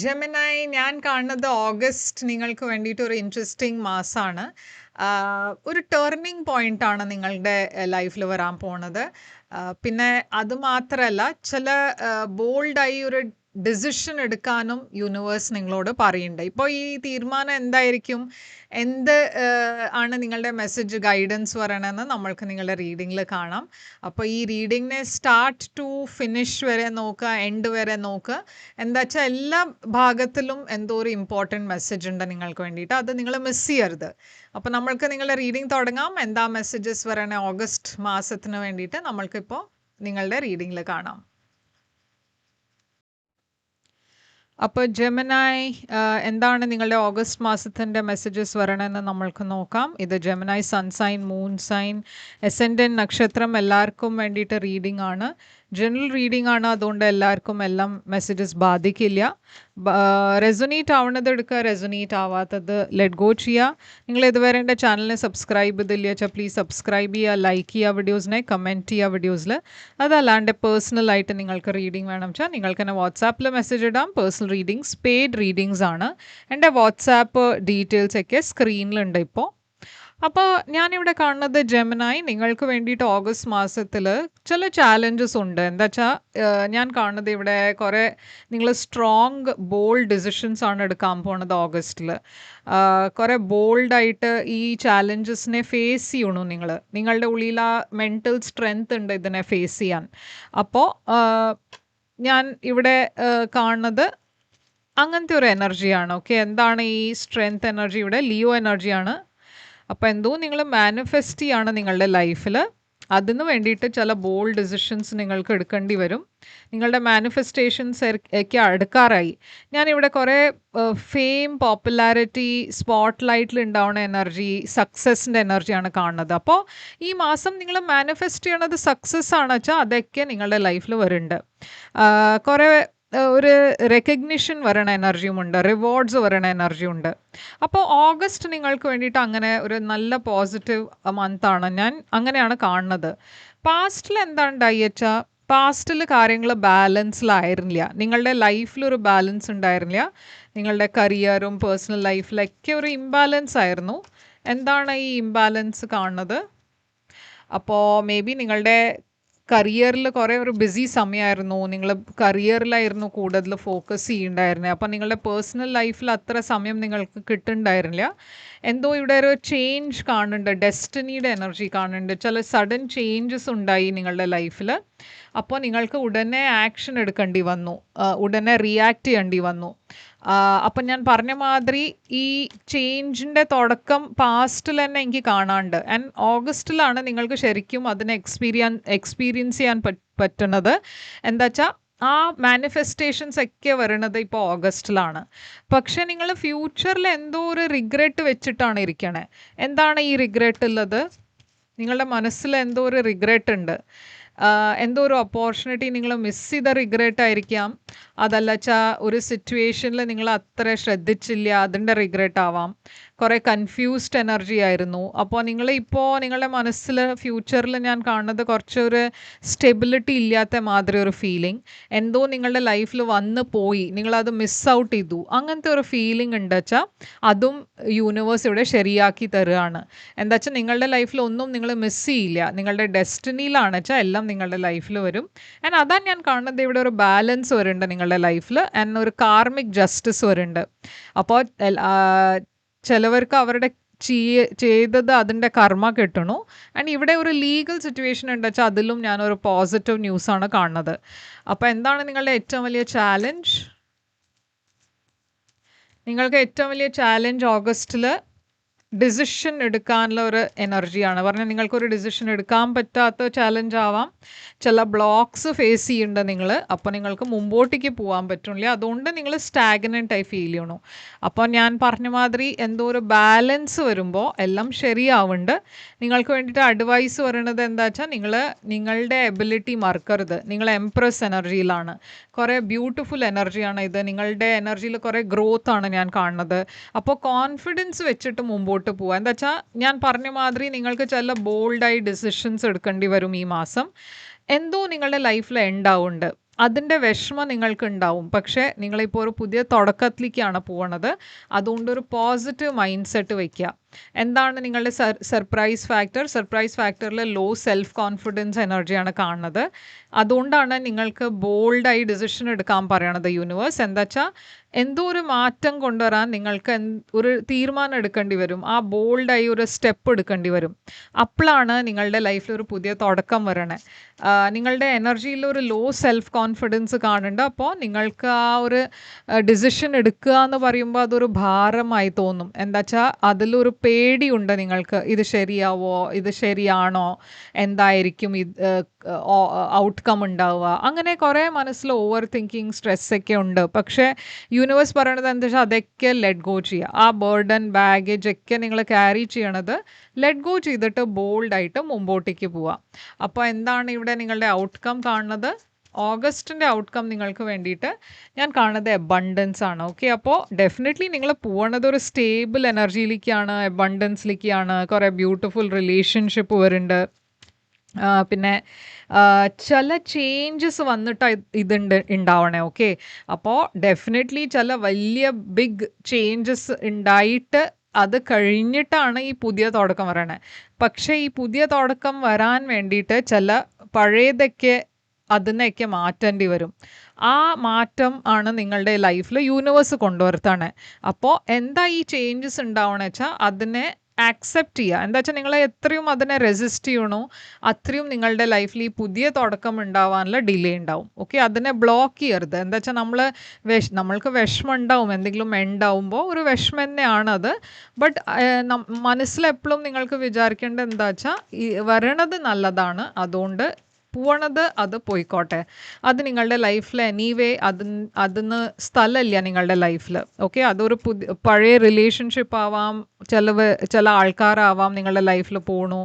Gemini ഞാൻ കാണുന്നത് August നിങ്ങൾക്ക് വേണ്ടിയിട്ട് ഒരു ഇൻട്രസ്റ്റിംഗ് മാസമാണ്. ഒരു ടേണിംഗ് പോയിന്റ് ആണ് നിങ്ങളുടെ ലൈഫിൽ വരാൻ പോണത്. പിന്നെ അത് മാത്രമല്ല, ചില ബോൾഡായി ഒരു ഡിസിഷൻ എടുക്കാനും യൂണിവേഴ്സ് നിങ്ങളോട് പറയുന്നുണ്ട്. ഇപ്പോൾ ഈ തീരുമാനം എന്തായിരിക്കും, എന്ത് ആണ് നിങ്ങളുടെ മെസ്സേജ് ഗൈഡൻസ് പറയണമെന്ന് നമ്മൾക്ക് നിങ്ങളുടെ റീഡിങ്ങിൽ കാണാം. അപ്പോൾ ഈ റീഡിങ്ങിനെ സ്റ്റാർട്ട് ടു ഫിനിഷ് വരെ നോക്കുക, എൻഡ് വരെ നോക്കുക. എന്താ വെച്ചാൽ എല്ലാ ഭാഗത്തിലും എന്തോ ഒരു ഇമ്പോർട്ടൻറ്റ് മെസ്സേജ് ഉണ്ട് നിങ്ങൾക്ക് വേണ്ടിയിട്ട്. അത് നിങ്ങൾ മിസ് ചെയ്യരുത്. അപ്പോൾ നമ്മൾക്ക് നിങ്ങളുടെ റീഡിങ് തുടങ്ങാം. എന്താ മെസ്സേജസ് വരണേ ഓഗസ്റ്റ് മാസത്തിന് വേണ്ടിയിട്ട് നമ്മൾക്കിപ്പോൾ നിങ്ങളുടെ റീഡിങ്ങിൽ കാണാം. അപ്പോൾ ജെമിനായ്, എന്താണ് നിങ്ങളുടെ ഓഗസ്റ്റ് മാസത്തിൻ്റെ മെസ്സേജസ് വരണമെന്ന് നമ്മൾക്ക് നോക്കാം. ഇത് Gemini sun sign, moon sign, ascendant നക്ഷത്രം എല്ലാവർക്കും വേണ്ടിയിട്ട് റീഡിംഗ് ആണ്. ജനറൽ റീഡിംഗ് ആണ്, അതുകൊണ്ട് എല്ലാവർക്കും എല്ലാം മെസ്സേജസ് ബാധിക്കില്ല. റെസൊനേറ്റ് ആവുന്നത് എടുക്കുക, റെസൊനേറ്റ് ആവാത്തത് ലെറ്റ് ഗോ ചെയ്യുക. നിങ്ങൾ ഇതുവരെ എൻ്റെ ചാനലിനെ സബ്സ്ക്രൈബ് ചെയ്തില്ല വെച്ചാൽ പ്ലീസ് സബ്സ്ക്രൈബ് ചെയ്യുക, ലൈക്ക് ചെയ്യുക വീഡിയോസിനെ, കമൻറ്റ് ചെയ്യുക വീഡിയോസിൽ. അതല്ലാണ്ട് പേഴ്സണലായിട്ട് നിങ്ങൾക്ക് റീഡിംഗ് വേണം വെച്ചാൽ നിങ്ങൾക്ക് എന്നെ വാട്സാപ്പിൽ മെസ്സേജ് ഇടാം. പേഴ്സണൽ റീഡിങ്സ് പെയ്ഡ് റീഡിങ്സ് ആണ്. എൻ്റെ വാട്സാപ്പ് ഡീറ്റെയിൽസ് ഒക്കെ സ്ക്രീനിലുണ്ട് ഇപ്പോൾ. അപ്പോൾ ഞാനിവിടെ കാണുന്നത് ജെമിനായി നിങ്ങൾക്ക് വേണ്ടിയിട്ട് ഓഗസ്റ്റ് മാസത്തിൽ ചില ചാലഞ്ചസ് ഉണ്ട്. എന്താ വെച്ചാൽ ഞാൻ കാണുന്നത് ഇവിടെ കുറേ നിങ്ങൾ സ്ട്രോങ് ബോൾഡ് ഡിസിഷൻസ് ആണ് എടുക്കാൻ പോണത് ഓഗസ്റ്റിൽ. കുറേ ബോൾഡായിട്ട് ഈ ചാലഞ്ചസിനെ ഫേസ് ചെയ്യണു. നിങ്ങളുടെ ഉള്ളിൽ ആ മെൻറ്റൽ സ്ട്രെങ്ത് ഉണ്ട് ഇതിനെ ഫേസ് ചെയ്യാൻ. അപ്പോൾ ഞാൻ ഇവിടെ കാണുന്നത് അങ്ങനത്തെ ഒരു എനർജിയാണ്. ഓക്കെ, എന്താണ് ഈ സ്ട്രെങ്ത് എനർജി? ഇവിടെ ലിയോ എനർജിയാണ്. അപ്പോൾ എന്തോ നിങ്ങൾ മാനിഫെസ്റ്റ് ചെയ്യാണ് നിങ്ങളുടെ ലൈഫിൽ. അതിന് വേണ്ടിയിട്ട് ചില ബോൾഡ് ഡിസിഷൻസ് നിങ്ങൾക്ക് എടുക്കേണ്ടി വരും. നിങ്ങളുടെ മാനിഫെസ്റ്റേഷൻസ് ഒക്കെ അടുക്കാറായി. ഞാനിവിടെ കുറേ ഫെയിം, പോപ്പുലാരിറ്റി, സ്പോട്ട് ലൈറ്റിൽ ഉണ്ടാവുന്ന എനർജി, സക്സസിൻ്റെ എനർജിയാണ് കാണുന്നത്. അപ്പോൾ ഈ മാസം നിങ്ങൾ മാനിഫെസ്റ്റ് ചെയ്യണത് സക്സസ് ആണ് വെച്ചാൽ അതൊക്കെ നിങ്ങളുടെ ലൈഫിൽ വരുന്നുണ്ട്. കുറേ ഒരു റെക്കഗ്നിഷൻ വരണ എനർജിയുമുണ്ട്, റിവാർഡ്സ് വരണ എനർജിയുണ്ട്. അപ്പോൾ ഓഗസ്റ്റ് നിങ്ങൾക്ക് വേണ്ടിയിട്ട് അങ്ങനെ ഒരു നല്ല പോസിറ്റീവ് മന്താണ്. ഞാൻ അങ്ങനെയാണ് കാണുന്നത്. പാസ്റ്റിൽ എന്താണ്ടായി വെച്ചാൽ പാസ്റ്റിൽ കാര്യങ്ങൾ ബാലൻസിലായിരുന്നില്ല. നിങ്ങളുടെ ലൈഫിലൊരു ബാലൻസ് ഉണ്ടായിരുന്നില്ല. നിങ്ങളുടെ കരിയറും പേഴ്സണൽ ലൈഫിലൊക്കെ ഒരു ഇംബാലൻസ് ആയിരുന്നു. എന്താണ് ഈ ഇംബാലൻസ് കാണുന്നത്? അപ്പോൾ മേ ബി നിങ്ങളുടെ കരിയറിൽ കുറേ ഒരു ബിസി സമയമായിരുന്നു. നിങ്ങൾ കരിയറിലായിരുന്നു കൂടുതൽ ഫോക്കസ് ചെയ്യുന്നുണ്ടായിരുന്നത്. അപ്പം നിങ്ങളുടെ പേഴ്സണൽ ലൈഫിൽ അത്ര സമയം നിങ്ങൾക്ക് കിട്ടുന്നുണ്ടായിരുന്നില്ല. എന്തോ ഇവിടെ ഒരു ചേഞ്ച് കാണുന്നുണ്ട്, ഡെസ്റ്റിനിയുടെ എനർജി കാണുന്നുണ്ട്. ചില സഡൻ ചേഞ്ചസ് ഉണ്ടായി നിങ്ങളുടെ ലൈഫിൽ. അപ്പോൾ നിങ്ങൾക്ക് ഉടനെ ആക്ഷൻ എടുക്കേണ്ടി വന്നു, ഉടനെ റിയാക്ട് ചെയ്യേണ്ടി വന്നു. അപ്പം ഞാൻ പറഞ്ഞ മാതിരി ഈ ചേഞ്ചിൻ്റെ തുടക്കം പാസ്റ്റിൽ തന്നെ എനിക്ക് കാണാണ്ട്. ആൻഡ് ഓഗസ്റ്റിലാണ് നിങ്ങൾക്ക് ശരിക്കും അതിനെ എക്സ്പീരിയൻസ് ചെയ്യാൻ പറ്റുന്നത്. എന്താ വെച്ചാൽ ആ മാനിഫെസ്റ്റേഷൻസ് ഒക്കെ വരുന്നത് ഇപ്പോൾ ഓഗസ്റ്റിലാണ്. പക്ഷെ നിങ്ങൾ ഫ്യൂച്ചറിൽ എന്തോ ഒരു റിഗ്രറ്റ് വെച്ചിട്ടാണ് ഇരിക്കണേ. എന്താണ് ഈ റിഗ്രറ്റ് ഉള്ളത്? നിങ്ങളുടെ മനസ്സിൽ എന്തോ ഒരു റിഗ്രറ്റ് ഉണ്ട്. എന്തോ ഒരു ഓപ്പർച്യൂണിറ്റി നിങ്ങൾ മിസ് ചെയ്ത റിഗ്രറ്റ് ആയിരിക്കാം. അതല്ല വെച്ചാൽ ഒരു സിറ്റുവേഷനിൽ നിങ്ങൾ അത്ര ശ്രദ്ധിച്ചില്ല, അതിൻ്റെ റിഗ്രറ്റ് ആവാം. കുറേ കൺഫ്യൂസ്ഡ് എനർജി ആയിരുന്നു. അപ്പോൾ നിങ്ങളുടെ മനസ്സിൽ ഫ്യൂച്ചറിൽ ഞാൻ കാണുന്നത് കുറച്ചൊരു സ്റ്റെബിലിറ്റി ഇല്ലാത്ത മാതിരി ഒരു ഫീലിംഗ്. എന്തോ നിങ്ങളുടെ ലൈഫിൽ വന്ന് പോയി, നിങ്ങളത് മിസ് ഔട്ട് ചെയ്തു, അങ്ങനത്തെ ഒരു ഫീലിംഗ് ഉണ്ട് വെച്ചാൽ അതും യൂണിവേഴ്സ് ഇവിടെ ശരിയാക്കി തരുകയാണ്. എന്താ വെച്ചാൽ നിങ്ങളുടെ ലൈഫിൽ ഒന്നും നിങ്ങൾ മിസ് ചെയ്യില്ല. നിങ്ങളുടെ ഡെസ്റ്റിനിയിലാണ് വെച്ചാൽ എല്ലാം നിങ്ങളുടെ ലൈഫിൽ വരും. ആൻഡ് അതാണ് ഞാൻ കാണുന്നത്. ഇവിടെ ഒരു ബാലൻസ് വരുന്നുണ്ട് നിങ്ങളുടെ ലൈഫിൽ. ആൻഡ് ഒരു കാർമിക് ജസ്റ്റിസ് വരുന്നുണ്ട്. അപ്പോൾ ചിലവർക്ക് അവരുടെ ചെയ്തത് അതിൻ്റെ കർമ്മ കിട്ടണു. ആൻഡ് ഇവിടെ ഒരു ലീഗൽ സിറ്റുവേഷൻ ഉണ്ട് വെച്ചാൽ അതിലും ഞാനൊരു പോസിറ്റീവ് ന്യൂസാണ് കാണുന്നത്. അപ്പോൾ എന്താണ് നിങ്ങളുടെ ഏറ്റവും വലിയ ചാലഞ്ച്? നിങ്ങൾക്ക് ഏറ്റവും വലിയ ചാലഞ്ച് ഓഗസ്റ്റിൽ ഡിസിഷൻ എടുക്കാനുള്ള ഒരു എനർജിയാണ്. പറഞ്ഞാൽ നിങ്ങൾക്കൊരു ഡിസിഷൻ എടുക്കാൻ പറ്റാത്ത ചാലഞ്ച് ആവാം. ചില ബ്ലോക്സ് ഫേസ് ചെയ്യുന്നുണ്ട് നിങ്ങൾ. അപ്പോൾ നിങ്ങൾക്ക് മുമ്പോട്ടേക്ക് പോകാൻ പറ്റില്ല. അതുകൊണ്ട് നിങ്ങൾ സ്റ്റാഗ്നൻ്റായി ഫീൽ ചെയ്യണു. അപ്പോൾ ഞാൻ പറഞ്ഞ മാതിരി എന്തോ ഒരു ബാലൻസ് വരുമ്പോൾ എല്ലാം ശരിയാവുന്നുണ്ട്. നിങ്ങൾക്ക് വേണ്ടിയിട്ട് അഡ്വൈസ് പറയണത് എന്താ വെച്ചാൽ നിങ്ങളുടെ എബിലിറ്റി മറക്കരുത്. നിങ്ങൾ എംപ്രസ് എനർജിയിലാണ്. കുറേ ബ്യൂട്ടിഫുൾ എനർജിയാണ് ഇത്. നിങ്ങളുടെ എനർജിയിൽ കുറേ ഗ്രോത്ത് ആണ് ഞാൻ കാണുന്നത്. അപ്പോൾ കോൺഫിഡൻസ് വെച്ചിട്ട് മുമ്പോട്ട് പോവുക. എന്താ വെച്ചാൽ ഞാൻ പറഞ്ഞ മാതിരി നിങ്ങൾക്ക് ചില ബോൾഡായി ഡിസിഷൻസ് എടുക്കേണ്ടി വരും ഈ മാസം. എന്തോ നിങ്ങളുടെ ലൈഫിൽ ഉണ്ടാവുന്നുണ്ട്. അതിൻ്റെ വിഷമം നിങ്ങൾക്കുണ്ടാവും. പക്ഷേ നിങ്ങളിപ്പോൾ ഒരു പുതിയ തുടക്കത്തിലേക്കാണ് പോണത്. അതുകൊണ്ടൊരു പോസിറ്റീവ് മൈൻഡ് സെറ്റ് വയ്ക്കുക. എന്താണ് നിങ്ങളുടെ സർപ്രൈസ് ഫാക്ടർ? സർപ്രൈസ് ഫാക്ടറിൽ ലോ സെൽഫ് കോൺഫിഡൻസ് എനർജിയാണ് കാണുന്നത്. അതുകൊണ്ടാണ് നിങ്ങൾക്ക് ബോൾഡായി ഡിസിഷൻ എടുക്കാൻ പറയണത് യൂണിവേഴ്സ്. എന്താ വെച്ചാൽ എന്തോ ഒരു മാറ്റം കൊണ്ടുവരാൻ നിങ്ങൾക്ക് ഒരു തീരുമാനം എടുക്കേണ്ടി വരും. ആ ബോൾഡായി ഒരു സ്റ്റെപ്പ് എടുക്കേണ്ടി വരും. അപ്പോഴാണ് നിങ്ങളുടെ ലൈഫിൽ ഒരു പുതിയ തുടക്കം വരണേ. നിങ്ങളുടെ എനർജിയിൽ ഒരു ലോ സെൽഫ് കോൺഫിഡൻസ് കാണുന്നുണ്ട്. അപ്പോൾ നിങ്ങൾക്ക് ആ ഒരു ഡിസിഷൻ എടുക്കുക എന്ന് പറയുമ്പോൾ അതൊരു ഭാരമായി തോന്നും. എന്താ വെച്ചാൽ അതിലൊരു പേടിയുണ്ട് നിങ്ങൾക്ക്. ഇത് ശരിയാവോ? ഇത് ശരിയാണോ? എന്തായിരിക്കും ഔട്ട്കം ഉണ്ടാവുക? അങ്ങനെ കുറേ മനസ്സിൽ ഓവർ തിങ്കിങ് സ്ട്രെസ്സൊക്കെ ഉണ്ട്. പക്ഷേ യൂണിവേഴ്സ് പറയണത് എന്താ വെച്ചാൽ അതൊക്കെ ലെറ്റ് ഗോ ചെയ്യുക. ആ ബർഡൻ ബാഗേജ് ഒക്കെ നിങ്ങൾ ക്യാരി ചെയ്യണത് ലെറ്റ് ഗോ ചെയ്തിട്ട് ബോൾഡായിട്ട് മുമ്പോട്ടേക്ക് പോവുക. അപ്പോൾ എന്താണ് ഇവിടെ നിങ്ങളുടെ ഔട്ട്കം കാണുന്നത്? ഓഗസ്റ്റിൻ്റെ ഔട്ട്കം നിങ്ങൾക്ക് വേണ്ടിയിട്ട് ഞാൻ കാണുന്നത് അബണ്ടൻസ് ആണ്. ഓക്കെ, അപ്പോൾ ഡെഫിനറ്റ്ലി നിങ്ങൾ പോകണത് ഒരു സ്റ്റേബിൾ എനർജിയിലേക്കാണ്, അബണ്ടൻസിലേക്കാണ്. കുറേ ബ്യൂട്ടിഫുൾ റിലേഷൻഷിപ്പ് വരുന്നുണ്ട്. പിന്നെ ചില ചേഞ്ചസ് വന്നിട്ട് ഉണ്ടാവണേ. ഓക്കെ, അപ്പോൾ ഡെഫിനറ്റ്ലി ചില വലിയ ബിഗ് ചേഞ്ചസ് ഉണ്ടായിട്ട് അത് കഴിഞ്ഞിട്ടാണ് ഈ പുതിയ തുടക്കം വരണേ. പക്ഷേ ഈ പുതിയ തുടക്കം വരാൻ വേണ്ടിയിട്ട് ചില പഴയതൊക്കെ അതിനെയൊക്കെ മാറ്റേണ്ടി വരും. ആ മാറ്റം ആണ് നിങ്ങളുടെ ലൈഫിൽ യൂണിവേഴ്സ് കൊണ്ടുവരുത്താണ്. അപ്പോൾ എന്താ ഈ ചേഞ്ചസ് ഉണ്ടാവണമെന്ന് വെച്ചാൽ അതിനെ ആക്സെപ്റ്റ് ചെയ്യുക. എന്താ വെച്ചാൽ നിങ്ങൾ എത്രയും അതിനെ റെസിസ്റ്റ് ചെയ്യണോ അത്രയും നിങ്ങളുടെ ലൈഫിൽ ഈ പുതിയ തുടക്കം ഉണ്ടാവാനുള്ള ഡിലേ ഉണ്ടാവും. ഓക്കെ, അതിനെ ബ്ലോക്ക് ചെയ്യരുത്. എന്താ വെച്ചാൽ നമ്മൾക്ക് വിഷമം ഉണ്ടാവും, എന്തെങ്കിലും ഉണ്ടാവുമ്പോൾ ഒരു വിഷമം തന്നെയാണത്. ബട്ട് മനസ്സിലെപ്പോഴും നിങ്ങൾക്ക് വിചാരിക്കേണ്ടത് എന്താ വെച്ചാൽ ഈ വരണത് നല്ലതാണ്, അതുകൊണ്ട് പോണത് അത് പോയിക്കോട്ടെ. അത് നിങ്ങളുടെ ലൈഫിൽ എനിവേ അതിന് സ്ഥലമില്ല നിങ്ങളുടെ ലൈഫിൽ. ഓക്കെ, അതൊരു പഴയ റിലേഷൻഷിപ്പ് ആവാം, ചില ആൾക്കാരാവാം നിങ്ങളുടെ ലൈഫിൽ പോണു,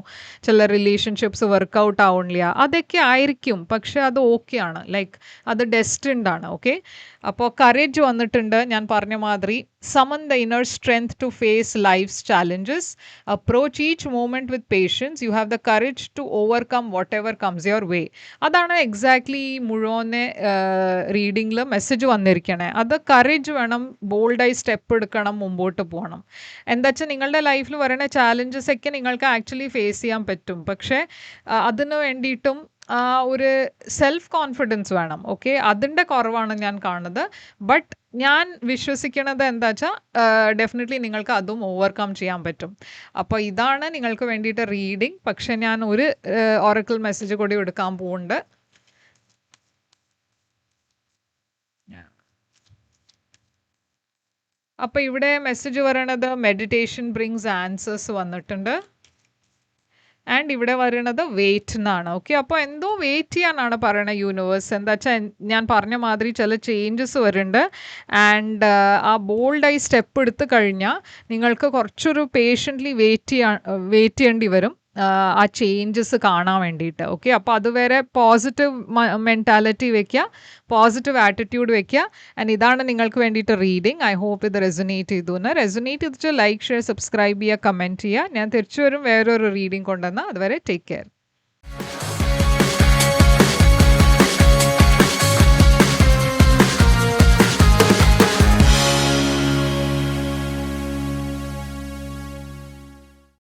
ചില റിലേഷൻഷിപ്സ് വർക്കൗട്ട് ആവണില്ല, അതൊക്കെ ആയിരിക്കും. പക്ഷെ അത് ഓക്കെയാണ്, ലൈക്ക് അത് ഡെസ്റ്റിൻഡ് ആണ്. ഓക്കെ, അപ്പോൾ കറേജ് വന്നിട്ടുണ്ട്. ഞാൻ പറഞ്ഞ മാതിരി summon the inner strength to face life's challenges, approach each moment with patience, you have the courage to overcome whatever comes your way. അതാണ് എക്സാക്ട്ലി ഈ മുഴുവനെ റീഡിങ്ങിൽ മെസ്സേജ് വന്നിരിക്കണേ. അത് കറേജ് വേണം, ബോൾഡായി സ്റ്റെപ്പ് എടുക്കണം, മുമ്പോട്ട് പോകണം. എന്താ വെച്ചാൽ നിങ്ങളുടെ ലൈഫിൽ വരുന്ന ചാലഞ്ചസ് ഒക്കെ നിങ്ങൾക്ക് ആക്ച്വലി ഫേസ് ചെയ്യാൻ പറ്റും. പക്ഷേ അതിന് വേണ്ടിയിട്ടും ഒരു സെൽഫ് കോൺഫിഡൻസ് വേണം. ഓക്കെ, അതിൻ്റെ കുറവാണ് ഞാൻ കാണുന്നത്. ബട്ട് ഞാൻ വിശ്വസിക്കണത് എന്താ വെച്ചാൽ ഡെഫിനറ്റ്ലി നിങ്ങൾക്ക് അതും ഓവർകം ചെയ്യാൻ പറ്റും. അപ്പോൾ ഇതാണ് നിങ്ങൾക്ക് വേണ്ടിയിട്ട് റീഡിങ്. പക്ഷെ ഞാൻ ഒരു ഒറക്കിൾ മെസ്സേജ് കൂടി എടുക്കാൻ പോകുന്നുണ്ട്. അപ്പോൾ ഇവിടെ മെസ്സേജ് പറയണത് മെഡിറ്റേഷൻ ബ്രിങ്സ് ആൻസേഴ്സ് വന്നിട്ടുണ്ട്. ആൻഡ് ഇവിടെ വരുന്നത് വെയിറ്റ് എന്നാണ്. ഓക്കെ, അപ്പോൾ എന്തോ വെയിറ്റ് ചെയ്യാനാണ് പറയണത് യൂണിവേഴ്സ്. എന്താ വെച്ചാൽ ഞാൻ പറഞ്ഞ മാതിരി ചില ചേഞ്ചസ് വരുന്നുണ്ട്. ആൻഡ് ആ ബോൾഡായി സ്റ്റെപ്പ് എടുത്ത് കഴിഞ്ഞാൽ നിങ്ങൾക്ക് കുറച്ചൊരു പേഷ്യൻ്റ്ലി വെയിറ്റ് ചെയ്യേണ്ടി വരും ആ ചേഞ്ചസ് കാണാൻ വേണ്ടിയിട്ട്. ഓക്കെ, അപ്പോൾ അതുവരെ പോസിറ്റീവ് മെൻറ്റാലിറ്റി വയ്ക്കുക, പോസിറ്റീവ് ആറ്റിറ്റ്യൂഡ് വയ്ക്കുക. ആൻഡ് ഇതാണ് നിങ്ങൾക്ക് വേണ്ടിയിട്ട് റീഡിങ്. ഐ ഹോപ്പ് ഇത് റെസൊനേറ്റ് ചെയ്തു. റെസൊനേറ്റ് ചെയ്തിട്ട് ലൈക്ക്, ഷെയർ, സബ്സ്ക്രൈബ് ചെയ്യുക, കമൻറ്റ് ചെയ്യുക. ഞാൻ തിരിച്ചു വരും വേറൊരു റീഡിങ് കൊണ്ടുവന്നാൽ. അതുവരെ ടേക്ക് കെയർ.